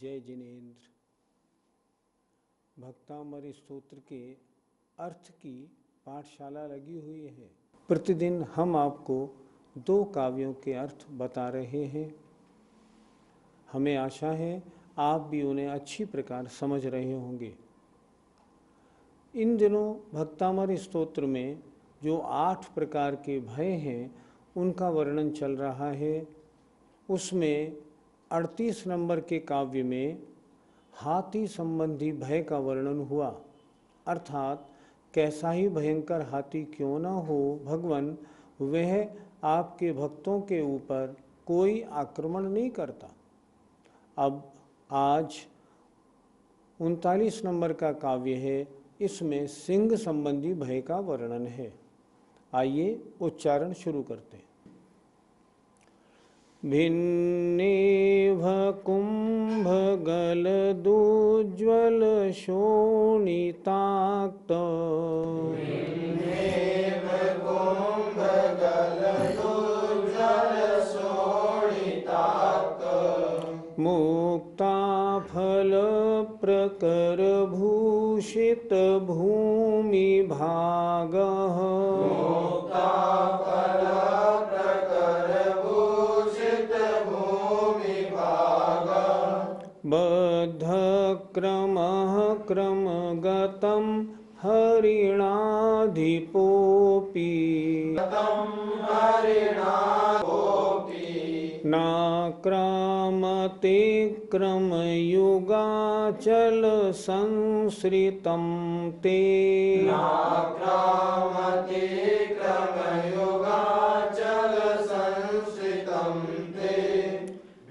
जय जिनेन्द्र। भक्तामृत स्तोत्र के अर्थ की पाठशाला लगी हुई है। प्रतिदिन हम आपको 2 काव्यों के अर्थ बता रहे हैं। हमें आशा है आप भी उन्हें अच्छी प्रकार समझ रहे होंगे। इन दिनों भक्तामृत स्तोत्र में जो 8 प्रकार के भय हैं उनका वर्णन चल रहा है। उसमें 38 नंबर के काव्य में हाथी संबंधी भय का वर्णन हुआ, अर्थात कैसा ही भयंकर हाथी क्यों न हो भगवान, वह आपके भक्तों के ऊपर कोई आक्रमण नहीं करता। अब आज 39 नंबर का काव्य है, इसमें सिंह संबंधी भय का वर्णन है। आइए उच्चारण शुरू करते हैं। भिन्नेव कुम्भगलदुज्ज्वल शोणिताक्त मुक्ताफल प्रकर भूषित भूमि भागः बद्ध क्रमः क्रमगतं हरिणाधिपोऽपि नाक्रामते क्रमयुगाचल संसृतं ते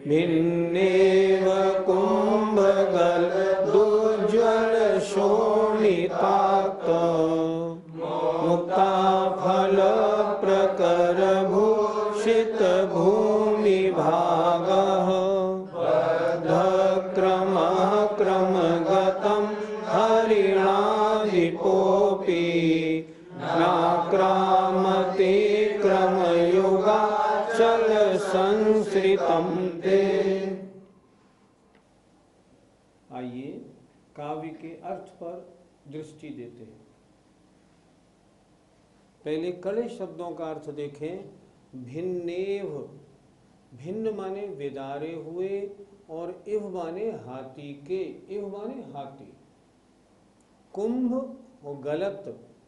भिन्नेव कुम्भगलदुज्ज्वल शोणिताक्त मुक्ताफल प्रकर भूषित भूमि भागः बद्धक्रमः क्रमगतं हरिणाधिपोऽपि नाक्रामते क्रमयुगाचल संसृतं ते। आइए काव्य के अर्थ पर दृष्टि देते हैं। पहले कड़े शब्दों का अर्थ देखें। भिन्नेव, भिन्न माने विदारे हुए और इव माने हाथी के, इव माने हाथी। कुंभ और गलत,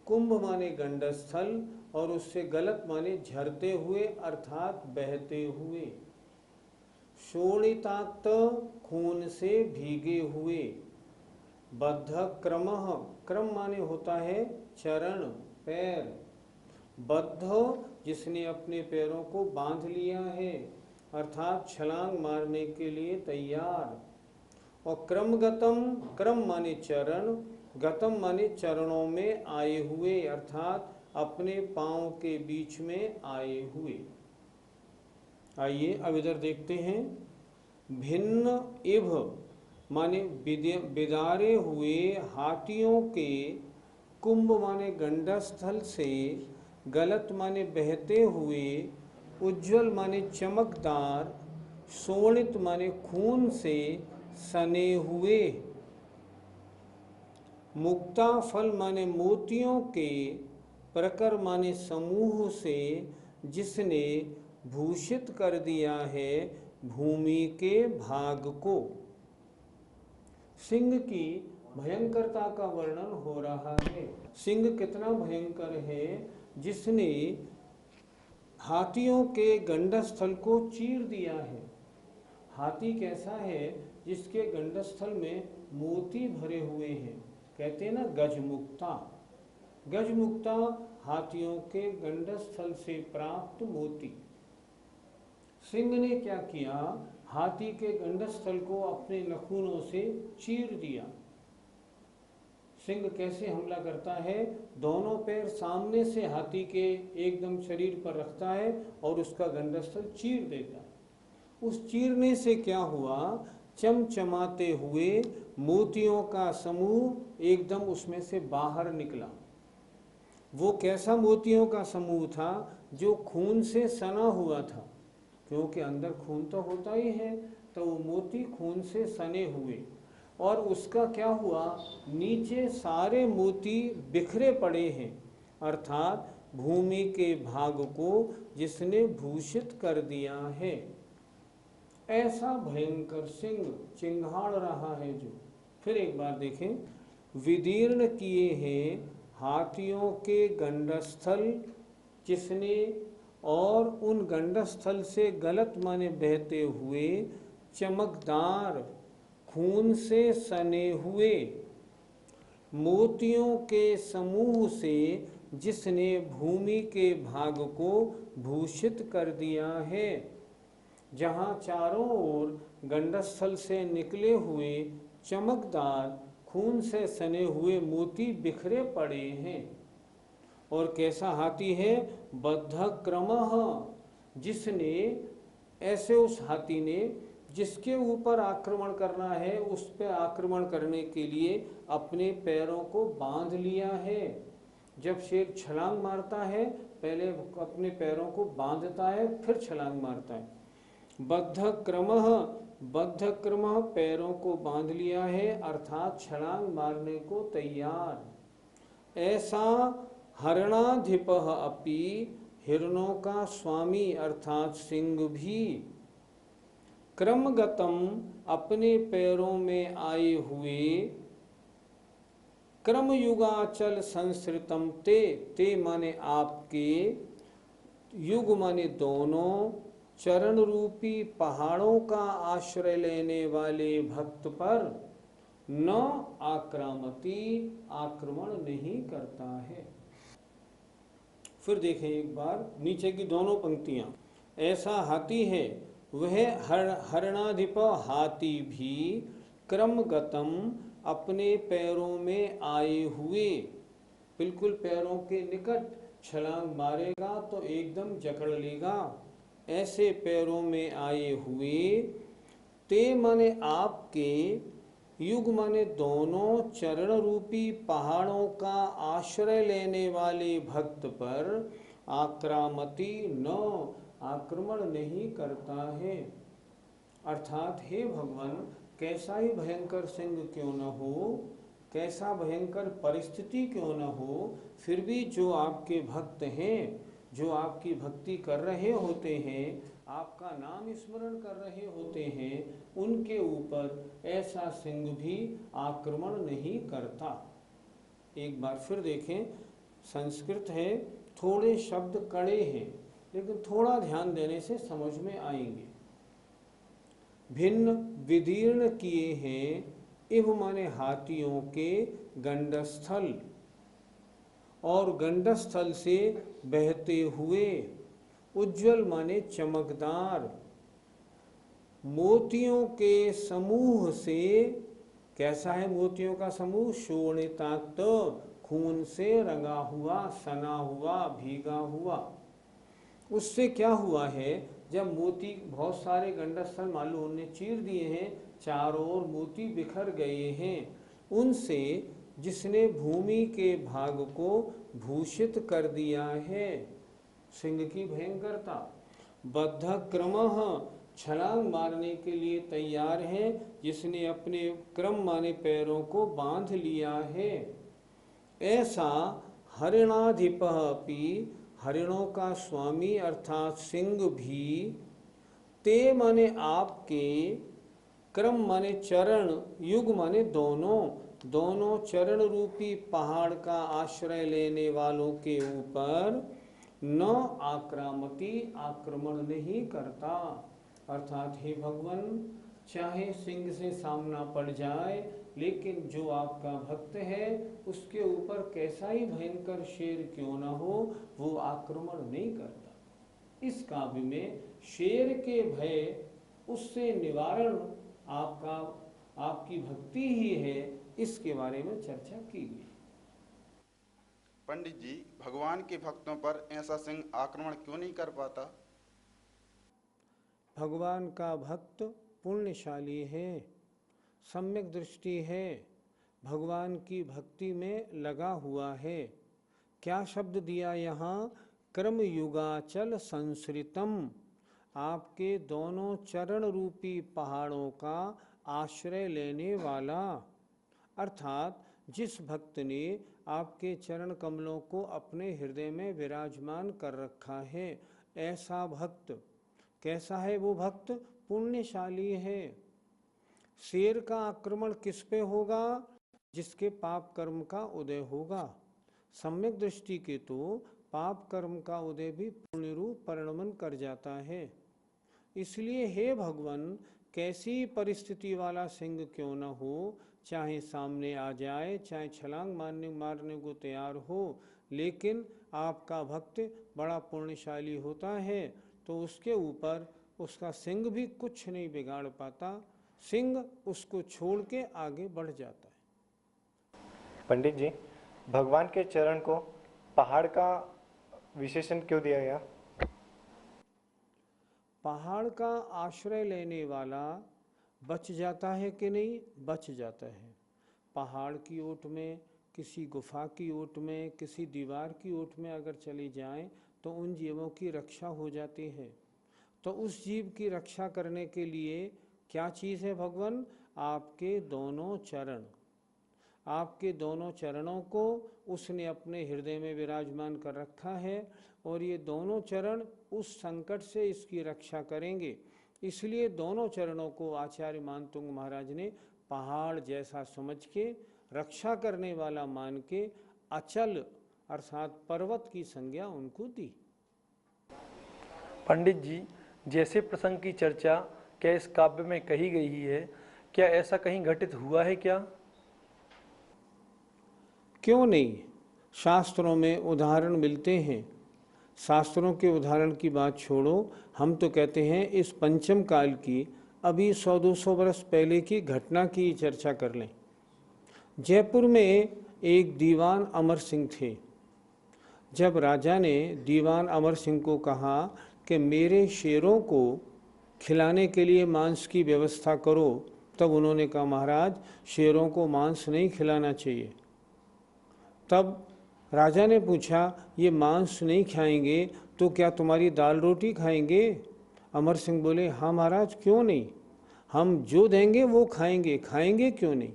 कुंभ माने गंडस्थल और उससे गलत माने झरते हुए अर्थात बहते हुए। शोणिताक्त खून से भीगे हुए। बद्ध क्रमः, क्रम माने होता है चरण, पैर। बद्ध जिसने अपने पैरों को बांध लिया है अर्थात छलांग मारने के लिए तैयार। और क्रमगतम, क्रम माने चरण, गतम माने चरणों में आए हुए अर्थात अपने पांव के बीच में आए हुए। आइए अब इधर देखते हैं। भिन्न इव माने बिदारे हुए हाथियों के, कुंभ माने गंडस्थल से, गलत माने बहते हुए, उज्ज्वल माने चमकदार, शोणित माने खून से सने हुए, मुक्ता फल माने मोतियों के, प्रकर माने समूह से जिसने भूषित कर दिया है भूमि के भाग को। सिंह की भयंकरता का वर्णन हो रहा है। सिंह कितना भयंकर है, जिसने हाथियों के गंडस्थल को चीर दिया है। हाथी कैसा है, जिसके गंडस्थल में मोती भरे हुए हैं। कहते हैं ना गजमुक्ता, गजमुक्ता हाथियों के गंडस्थल से प्राप्त मोती। सिंह ने क्या किया, हाथी के गंडस्थल को अपने नखूनों से चीर दिया। सिंह कैसे हमला करता है, दोनों पैर सामने से हाथी के एकदम शरीर पर रखता है और उसका गंडस्थल चीर देता है। उस चीरने से क्या हुआ, चमचमाते हुए मोतियों का समूह एकदम उसमें से बाहर निकला। वो कैसा मोतियों का समूह था, जो खून से सना हुआ था, क्योंकि अंदर खून तो होता ही है, तो वो मोती खून से सने हुए, और उसका क्या हुआ, नीचे सारे मोती बिखरे पड़े हैं, अर्थात भूमि के भाग को जिसने भूषित कर दिया है। ऐसा भयंकर सिंह चिंगाड़ रहा है जो। फिर एक बार देखें, विदीर्ण किए हैं हाथियों के गंडस्थल जिसने, और उन गंडस्थल से गलत माने बहते हुए चमकदार खून से सने हुए मोतियों के समूह से जिसने भूमि के भाग को भूषित कर दिया है। जहाँ चारों ओर गंडस्थल से निकले हुए चमकदार खून से सने हुए मोती बिखरे पड़े हैं। और कैसा हाथी है, बद्धक्रमः, जिसने, ऐसे उस हाथी ने जिसके ऊपर आक्रमण करना है उस पर आक्रमण करने के लिए अपने पैरों को बांध लिया है। जब शेर छलांग मारता है पहले अपने पैरों को बांधता है फिर छलांग मारता है। बद्धक्रमः, बद्धक्रमः पैरों को बांध लिया है अर्थात छलांग मारने को तैयार। ऐसा हरणाधिपः अपि, हिरणों का स्वामी अर्थात सिंह भी, क्रमगतम अपने पैरों में आए हुए, क्रमयुगाचल संसृतम ते, ते माने आपके, युग माने दोनों, चरण रूपी पहाड़ों का आश्रय लेने वाले भक्त पर न आक्रामती, आक्रमण नहीं करता है। फिर देखें एक बार नीचे की दोनों पंक्तियां। ऐसा हाथी है वह हरणाधिप हाथी भी, क्रमगतम अपने पैरों में आए हुए, बिल्कुल पैरों के निकट छलांग मारेगा तो एकदम जकड़ लेगा, ऐसे पैरों में आए हुए, ते माने आपके, युग माने दोनों, चरण रूपी पहाड़ों का आश्रय लेने वाले भक्त पर आक्रामती, न आक्रमण नहीं करता है। अर्थात हे भगवान, कैसा ही भयंकर सिंह क्यों न हो, कैसा भयंकर परिस्थिति क्यों न हो, फिर भी जो आपके भक्त हैं, जो आपकी भक्ति कर रहे होते हैं, आपका नाम स्मरण कर रहे होते हैं, उनके ऊपर ऐसा सिंह भी आक्रमण नहीं करता। एक बार फिर देखें, संस्कृत है, थोड़े शब्द कड़े हैं लेकिन थोड़ा ध्यान देने से समझ में आएंगे। भिन्न विदीर्ण किए हैं, इव माने हाथियों के गंडस्थल, और गंडस्थल से बहते हुए, उज्जवल माने चमकदार, मोतियों के समूह से, कैसा है मोतियों का समूह, शोणिताक्त, खून से रंगा हुआ, सना हुआ, भीगा हुआ। उससे क्या हुआ है, जब मोती बहुत सारे गंडस्थल मालूम उन्होंने चीर दिए हैं, चारों ओर मोती बिखर गए हैं, उनसे जिसने भूमि के भाग को भूषित कर दिया है। सिंह की भयंकरता। बद्धक्रमः, छलांग मारने के लिए तैयार है, जिसने अपने क्रम माने पैरों को बांध लिया है। ऐसा हरिणाधिपः अपि, हरिणों का स्वामी अर्थात सिंह भी, ते माने आपके, क्रम माने चरण, युग माने दोनों, दोनों चरण रूपी पहाड़ का आश्रय लेने वालों के ऊपर न आक्रामती, आक्रमण नहीं करता। अर्थात हे भगवान, चाहे सिंह से सामना पड़ जाए लेकिन जो आपका भक्त है उसके ऊपर कैसा ही भयंकर शेर क्यों ना हो, वो आक्रमण नहीं करता। इस काव्य में शेर के भय, उससे निवारण आपका, आपकी भक्ति ही है, इसके बारे में चर्चा की गई। पंडित जी, भगवान के भक्तों पर ऐसा सिंह आक्रमण क्यों नहीं कर पाता? भगवान का भक्त पुण्यशाली है, सम्यक दृष्टि है, भगवान की भक्ति में लगा हुआ है। क्या शब्द दिया यहाँ, क्रम युगाचल संसृतम, आपके दोनों चरण रूपी पहाड़ों का आश्रय लेने वाला, अर्थात जिस भक्त ने आपके चरण कमलों को अपने हृदय में विराजमान कर रखा है, ऐसा भक्त कैसा है? वो भक्त पुण्यशाली है। शेर का आक्रमण किस पे होगा? जिसके पाप कर्म का उदय होगा। सम्यक दृष्टि के तो पाप कर्म का उदय भी पुण्य रूप परिणमन कर जाता है। इसलिए हे भगवान, कैसी परिस्थिति वाला सिंह क्यों न हो, चाहे सामने आ जाए, चाहे छलांग मारने को तैयार हो, लेकिन आपका भक्त बड़ा पुण्यशाली होता है तो उसके ऊपर उसका सिंह भी कुछ नहीं बिगाड़ पाता। सिंह उसको छोड़ के आगे बढ़ जाता है। पंडित जी, भगवान के चरण को पहाड़ का विशेषण क्यों दिया गया? पहाड़ का आश्रय लेने वाला बच जाता है कि नहीं? बच जाता है। पहाड़ की ओट में, किसी गुफा की ओट में, किसी दीवार की ओट में अगर चले जाएं तो उन जीवों की रक्षा हो जाती है। तो उस जीव की रक्षा करने के लिए क्या चीज़ है भगवान? आपके दोनों चरण। आपके दोनों चरणों को उसने अपने हृदय में विराजमान कर रखा है और ये दोनों चरण उस संकट से इसकी रक्षा करेंगे। इसलिए दोनों चरणों को आचार्य मानतुंग महाराज ने पहाड़ जैसा समझ के, रक्षा करने वाला मान के, अचल अर्थात पर्वत की संज्ञा उनको दी। पंडित जी, जैसे प्रसंग की चर्चा क्या इस काव्य में कही गई है, क्या ऐसा कहीं घटित हुआ है क्या? क्यों नहीं, शास्त्रों में उदाहरण मिलते हैं। शास्त्रों के उदाहरण की बात छोड़ो, हम तो कहते हैं इस पंचम काल की अभी 100-200 वर्ष पहले की घटना की चर्चा कर लें। जयपुर में एक दीवान अमर सिंह थे। जब राजा ने दीवान अमर सिंह को कहा कि मेरे शेरों को खिलाने के लिए मांस की व्यवस्था करो, तब उन्होंने कहा महाराज, शेरों को मांस नहीं खिलाना चाहिए। तब राजा ने पूछा, ये मांस नहीं खाएंगे तो क्या तुम्हारी दाल रोटी खाएंगे? अमर सिंह बोले, हाँ महाराज, क्यों नहीं, हम जो देंगे वो खाएंगे, खाएंगे क्यों नहीं।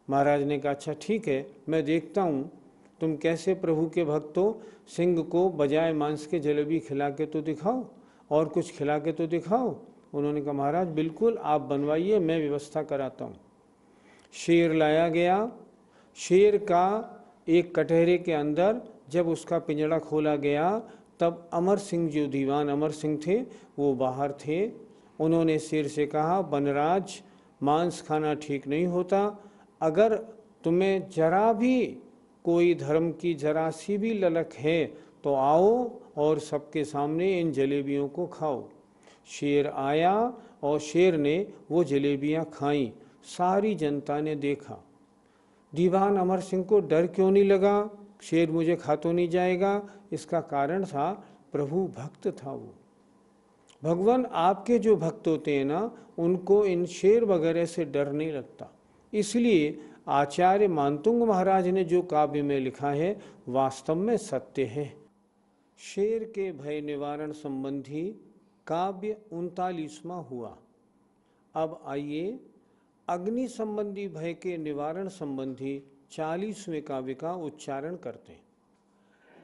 महाराज ने कहा, अच्छा ठीक है, मैं देखता हूँ तुम कैसे प्रभु के भक्त हो, सिंह को बजाय मांस के जलेबी खिला के तो दिखाओ, और कुछ खिला के तो दिखाओ। उन्होंने कहा महाराज बिल्कुल, आप बनवाइए, मैं व्यवस्था कराता हूँ। शेर लाया गया। शेर का एक कटहरे के अंदर जब उसका पिंजड़ा खोला गया, तब अमर सिंह, जो दीवान अमर सिंह थे, वो बाहर थे। उन्होंने शेर से कहा, वनराज, मांस खाना ठीक नहीं होता, अगर तुम्हें जरा भी कोई धर्म की जरा सी भी ललक है तो आओ और सबके सामने इन जलेबियों को खाओ। शेर आया और शेर ने वो जलेबियां खाईं। सारी जनता ने देखा। दीवान अमर सिंह को डर क्यों नहीं लगा, शेर मुझे खा तो नहीं जाएगा? इसका कारण था प्रभु भक्त था वो। भगवान आपके जो भक्त होते हैं ना, उनको इन शेर वगैरह से डर नहीं लगता। इसलिए आचार्य मानतुंग महाराज ने जो काव्य में लिखा है वास्तव में सत्य है। शेर के भय निवारण संबंधी काव्य 39वां हुआ। अब आइए अग्नि संबंधी भय के निवारण संबंधी 40वें काव्य का उच्चारण करते हैं।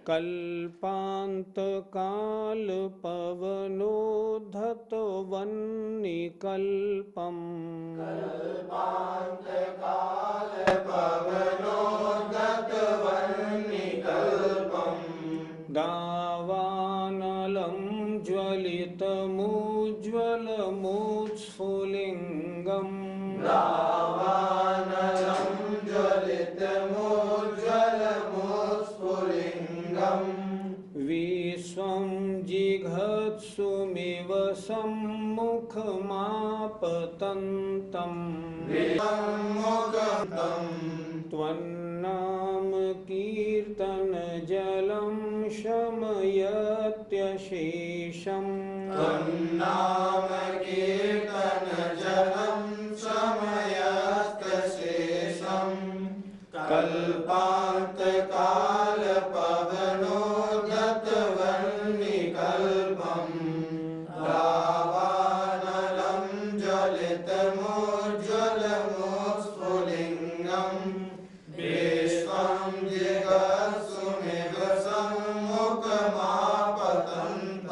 कल्पांत काल पवनोद्धत वन्निकल्पम, कल्पांत काल पवनोद्धत वन्निकल्पम, दावानलं ज्वलितमुज्ज्वलमुत्स्फुलिंगम्, दावानलं ज्वलितमुज्ज्वलमुत्स्फुलिंगम्, विश्वं जिघत्सुमिव सम्मुखमापतन्तम्, विसम्मुखम्, त्वन्नाम कीर्तन जलं शमयत्यशेषम्, त्वन्नाम कीर्तन जलं शमयत्यशेषम्, कल्पांत काल पवनोद्धत वन्निकल्पम्,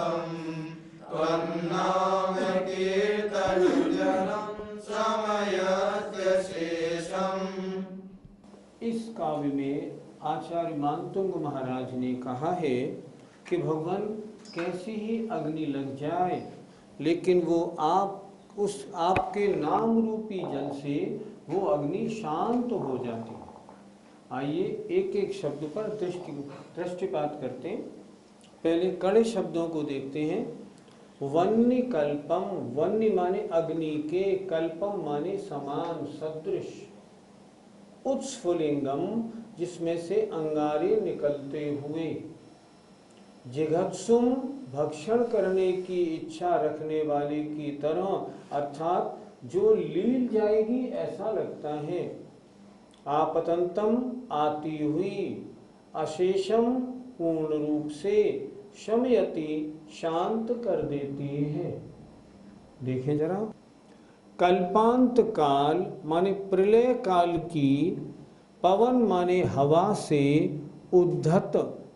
शान्तम् त्वन्नाम कीर्तनजलं समयस्य शेषम्। इस काव्य में आचार्य मानतुंग महाराज ने कहा है कि भगवान कैसी ही अग्नि लग जाए लेकिन वो आपके नाम रूपी जल से वो अग्नि शांत हो जाती है। आइए एक एक शब्द पर दृष्टिपात करते हैं। पहले कड़े शब्दों को देखते हैं। वन्य कल्पम, वन्य माने अग्नि के, कल्पम माने समान सदृश, उत्स्फुलिंगम जिसमें से अंगारे निकलते हुए, जिघत्सुम भक्षण करने की इच्छा रखने वाले की तरह अर्थात जो लील जाएगी ऐसा लगता है। आपतंतम आती हुई, अशेषम पूर्ण रूप से, शमयति शांत कर देती है। देखें जरा, कल्पांत काल माने प्रलय काल की, पवन माने हवा से, उद्धत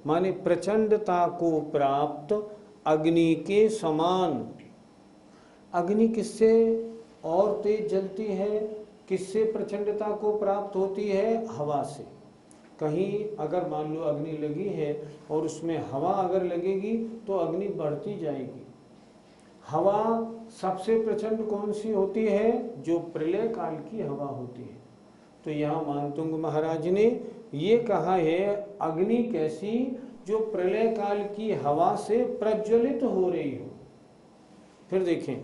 माने प्रचंडता को प्राप्त, अग्नि के समान। अग्नि किससे और तेज जलती है, किससे प्रचंडता को प्राप्त होती है? हवा से। कहीं अगर मान लो अग्नि लगी है और उसमें हवा अगर लगेगी तो अग्नि बढ़ती जाएगी। हवा सबसे प्रचंड कौन सी होती है? जो प्रलय काल की हवा होती है। तो यहाँ मानतुंग महाराज ने ये कहा है अग्नि कैसी? जो प्रलय काल की हवा से प्रज्वलित हो रही हो। फिर देखें,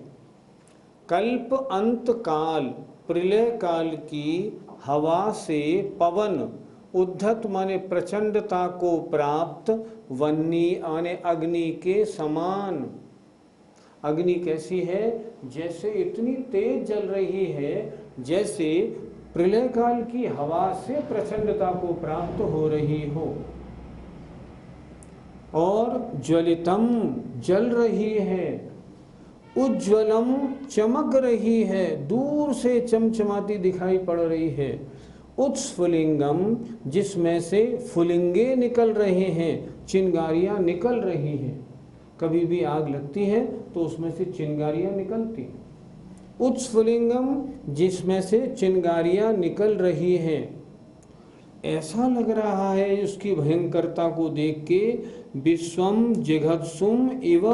कल्प अंत काल प्रलय काल की हवा से पवन, उद्धत माने प्रचंडता को प्राप्त, वन्नी माने अग्नि के समान। अग्नि कैसी है? जैसे इतनी तेज जल रही है जैसे प्रलय काल की हवा से प्रचंडता को प्राप्त हो रही हो। और ज्वलितम जल रही है, उज्ज्वलम चमक रही है, दूर से चमचमाती दिखाई पड़ रही है। उत्स्फुलिंगम जिसमें से फुलिंगे निकल रहे हैं, चिंगारियां निकल रही हैं। कभी भी आग लगती है तो उसमें से चिंगारियां निकलती हैं। उत्स्फुलिंगम जिसमें से चिंगारियां निकल रही हैं। ऐसा लग रहा है उसकी भयंकरता को देख के, विश्वम जिघत्सुम इव,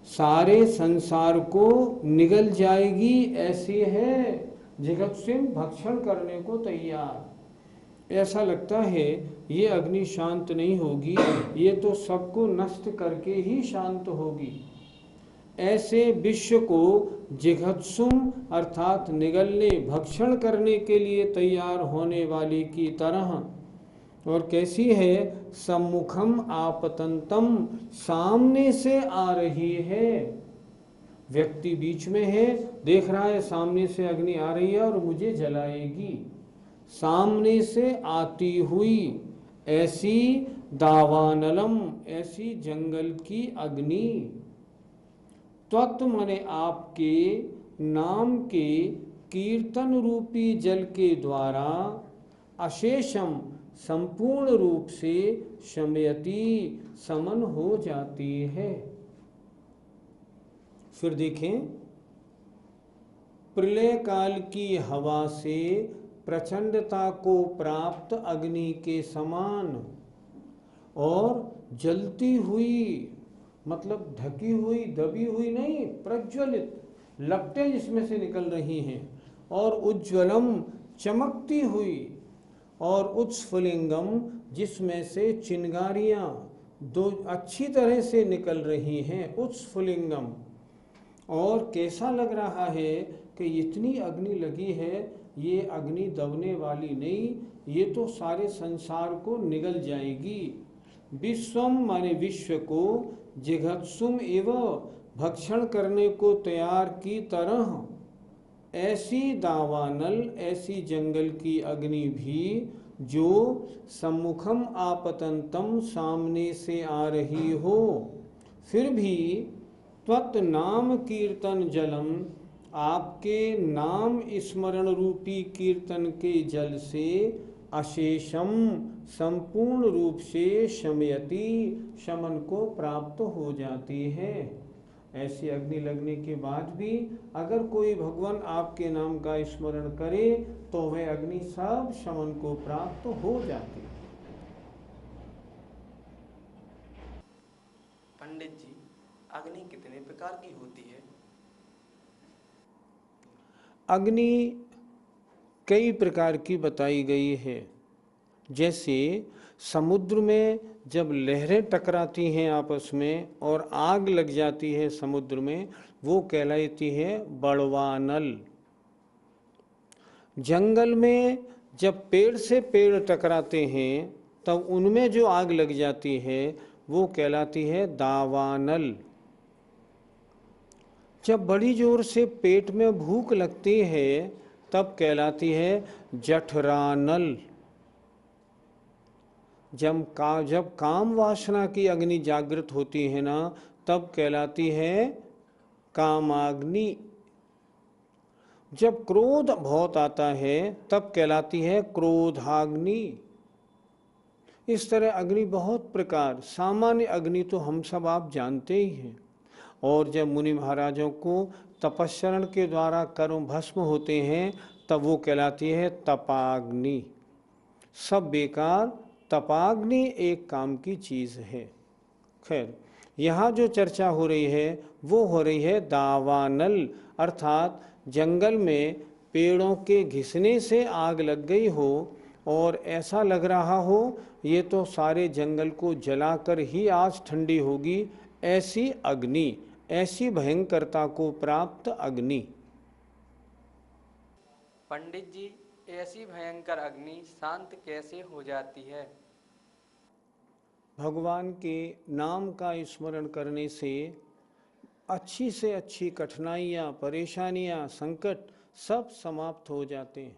सारे संसार को निगल जाएगी ऐसी है। जिघत्सुम भक्षण करने को तैयार। ऐसा लगता है ये अग्नि शांत नहीं होगी, ये तो सबको नष्ट करके ही शांत होगी। ऐसे विश्व को जिघत्सुम अर्थात निगलने, भक्षण करने के लिए तैयार होने वाले की तरह। और कैसी है? सम्मुखम आपतंतम, सामने से आ रही है। व्यक्ति बीच में है, देख रहा है सामने से अग्नि आ रही है और मुझे जलाएगी। सामने से आती हुई ऐसी दावानलम, ऐसी जंगल की अग्नि। त्वत् माने आपके नाम के कीर्तन रूपी जल के द्वारा, अशेषम संपूर्ण रूप से, शमयति समन हो जाती है। फिर देखें, प्रलय काल की हवा से प्रचंडता को प्राप्त अग्नि के समान, और जलती हुई मतलब ढकी हुई, दबी हुई नहीं, प्रज्वलित, लपटें जिसमें से निकल रही हैं। और उज्ज्वलम चमकती हुई, और उत्स्फुलिंगम जिसमें से चिंगारियां दो अच्छी तरह से निकल रही हैं, उत्स्फुलिंगम। और कैसा लग रहा है कि इतनी अग्नि लगी है, ये अग्नि दबने वाली नहीं, ये तो सारे संसार को निगल जाएगी। विश्वम माने विश्व को, जिघत्सुम एव भक्षण करने को तैयार की तरह, ऐसी दावानल, ऐसी जंगल की अग्नि भी जो सम्मुखम आपतंतम सामने से आ रही हो, फिर भी त्वत् नाम कीर्तन जलम, आपके नाम स्मरण रूपी कीर्तन के जल से अशेषम संपूर्ण रूप से शमयति शमन को प्राप्त हो जाती है। ऐसी अग्नि लगने के बाद भी अगर कोई भगवान आपके नाम का स्मरण करे तो वह अग्नि सब शमन को प्राप्त हो जाती है। पंडित जी, अग्नि कितने प्रकार की होती है? अग्नि कई प्रकार की बताई गई है। जैसे समुद्र में जब लहरें टकराती हैं आपस में और आग लग जाती है समुद्र में, वो कहलाती है बड़वानल। जंगल में जब पेड़ से पेड़ टकराते हैं तब उनमें जो आग लग जाती है वो कहलाती है दावानल। जब बड़ी जोर से पेट में भूख लगती है तब कहलाती है जठरानल। जब काम वासना की अग्नि जागृत होती है ना, तब कहलाती है कामाग्नि। जब क्रोध बहुत आता है तब कहलाती है क्रोधाग्नि। इस तरह अग्नि बहुत प्रकार, सामान्य अग्नि तो हम सब आप जानते ही हैं। और जब मुनि महाराजों को तपस्सरण के द्वारा कर्म भस्म होते हैं तब वो कहलाती है तपाग्नि। सब बेकार, तपाग्नि एक काम की चीज़ है। खैर, यहाँ जो चर्चा हो रही है वो हो रही है दावानल, अर्थात जंगल में पेड़ों के घिसने से आग लग गई हो और ऐसा लग रहा हो ये तो सारे जंगल को जलाकर ही आज ठंडी होगी, ऐसी अग्नि, ऐसी भयंकरता को प्राप्त अग्नि। पंडित जी, ऐसी भयंकर अग्नि शांत कैसे हो जाती है? भगवान के नाम का स्मरण करने से अच्छी से अच्छी कठिनाइयाँ, परेशानियाँ, संकट सब समाप्त हो जाते हैं।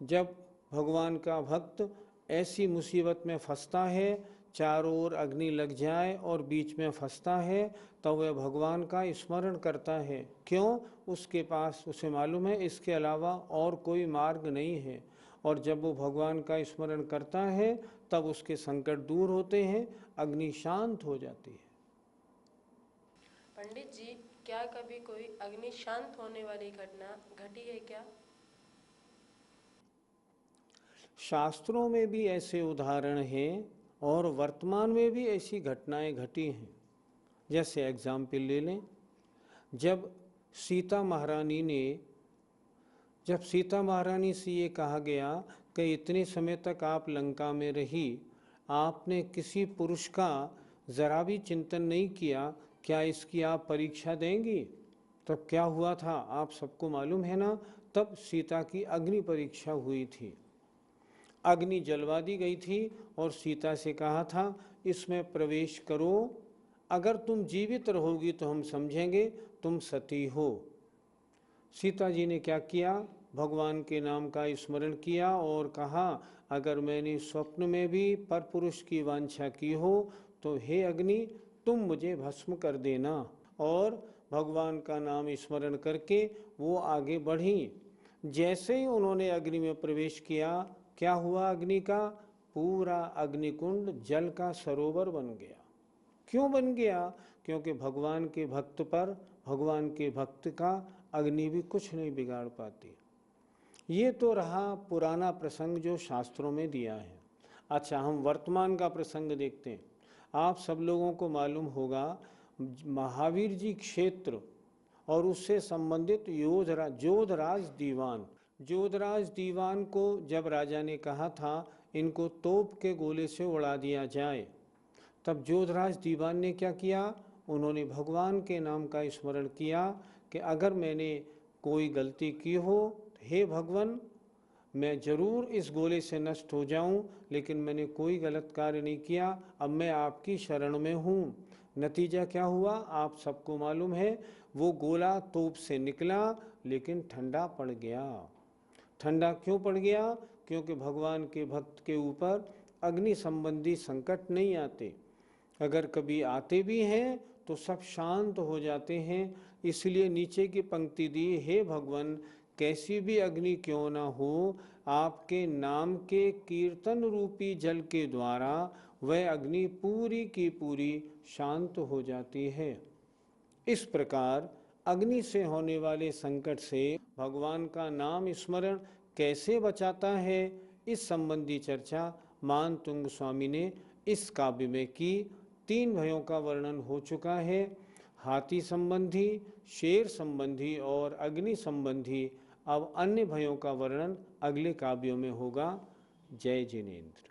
जब भगवान का भक्त ऐसी मुसीबत में फंसता है, चारों ओर अग्नि लग जाए और बीच में फंसता है, तो वह भगवान का स्मरण करता है। क्यों? उसके पास, उसे मालूम है इसके अलावा और कोई मार्ग नहीं है। और जब वो भगवान का स्मरण करता है तब उसके संकट दूर होते हैं, अग्नि शांत हो जाती है। पंडित जी, क्या कभी कोई अग्नि शांत होने वाली घटना घटी है क्या? शास्त्रों में भी ऐसे उदाहरण हैं और वर्तमान में भी ऐसी घटनाएं घटी हैं। जैसे एग्जाम्पल ले लें, जब सीता महारानी से ये कहा गया कि इतने समय तक आप लंका में रही, आपने किसी पुरुष का ज़रा भी चिंतन नहीं किया, क्या इसकी आप परीक्षा देंगी? तब क्या हुआ था आप सबको मालूम है ना। तब सीता की अग्नि परीक्षा हुई थी, अग्नि जलवा दी गई थी और सीता से कहा था इसमें प्रवेश करो, अगर तुम जीवित रहोगी तो हम समझेंगे तुम सती हो। सीता जी ने क्या किया? भगवान के नाम का स्मरण किया और कहा अगर मैंने स्वप्न में भी परपुरुष की वांछा की हो तो हे अग्नि तुम मुझे भस्म कर देना। और भगवान का नाम स्मरण करके वो आगे बढ़ी। जैसे ही उन्होंने अग्नि में प्रवेश किया, क्या हुआ? अग्नि का पूरा अग्निकुंड जल का सरोवर बन गया। क्यों बन गया? क्योंकि भगवान के भक्त पर, भगवान के भक्त का अग्नि भी कुछ नहीं बिगाड़ पाती। ये तो रहा पुराना प्रसंग जो शास्त्रों में दिया है। अच्छा, हम वर्तमान का प्रसंग देखते हैं। आप सब लोगों को मालूम होगा महावीर जी क्षेत्र और उससे संबंधित जोधराज दीवान को जब राजा ने कहा था इनको तोप के गोले से उड़ा दिया जाए, तब जोधराज दीवान ने क्या किया? उन्होंने भगवान के नाम का स्मरण किया कि अगर मैंने कोई गलती की हो, हे भगवान मैं जरूर इस गोले से नष्ट हो जाऊं, लेकिन मैंने कोई गलत कार्य नहीं किया, अब मैं आपकी शरण में हूँ। नतीजा क्या हुआ आप सबको मालूम है, वो गोला तोप से निकला लेकिन ठंडा पड़ गया। ठंडा क्यों पड़ गया? क्योंकि भगवान के भक्त के ऊपर अग्नि संबंधी संकट नहीं आते, अगर कभी आते भी हैं तो सब शांत हो जाते हैं। इसलिए नीचे की पंक्ति दी, हे भगवान कैसी भी अग्नि क्यों न हो, आपके नाम के कीर्तन रूपी जल के द्वारा वह अग्नि पूरी की पूरी शांत हो जाती है। इस प्रकार अग्नि से होने वाले संकट से भगवान का नाम स्मरण कैसे बचाता है, इस संबंधी चर्चा मानतुंग स्वामी ने इस काव्य में की। 3 भयों का वर्णन हो चुका है, हाथी संबंधी, शेर संबंधी और अग्नि संबंधी। अब अन्य भयों का वर्णन अगले काव्यों में होगा। जय जिनेन्द्र।